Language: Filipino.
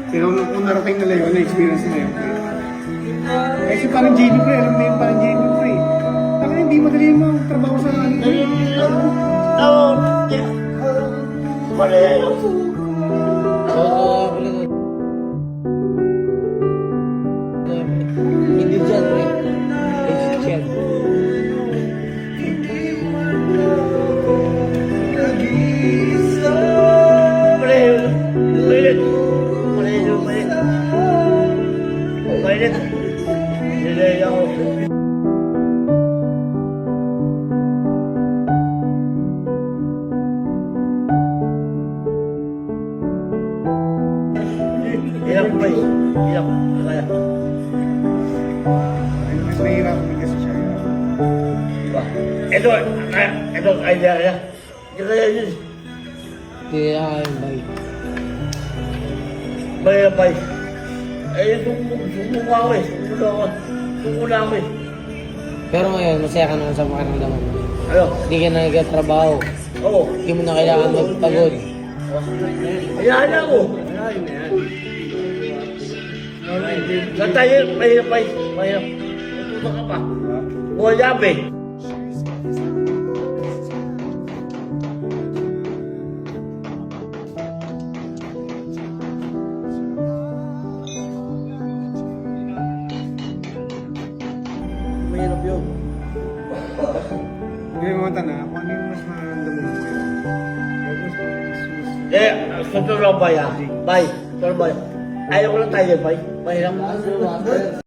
Pero kung narating nila yun, na-experience nila yun. Kasi parang JB pre, alam mo yun parang JB pre. Taka hindi madali mo ang trabaho sa ano. Ako, mali yun. Hindi dyan, pre. Legit yan. Mali yun. Mainit. Mali yun, mainit. Mainit. Hindi ako. Hirap ba yun? Hirap. Kaya. Mas mahirap kasi siya. Diba? Ito, idea niya. Hindi kaya yun. Hindi na kayang bay. May bay. Eh, sumuko ako eh. Sumuko na ako eh. Pero ngayon, masaya ka naman sa makaramdaman mo. Ano? Hindi ka na nagkatrabaho. Oo. Hindi mo na kailangan magpagod. Hayaan na ako. Sa tayo, mahirap pa eh. Mahirap. Tutok ka pa. Buhay yabe. Mahirap yun. Hindi mo na, kung ano yung mas maramdaman mo ngayon. Eh, sa tulong ba yan? Bay, tulong ba yan? Ayaw ko lang tayo, bay. Mahirap.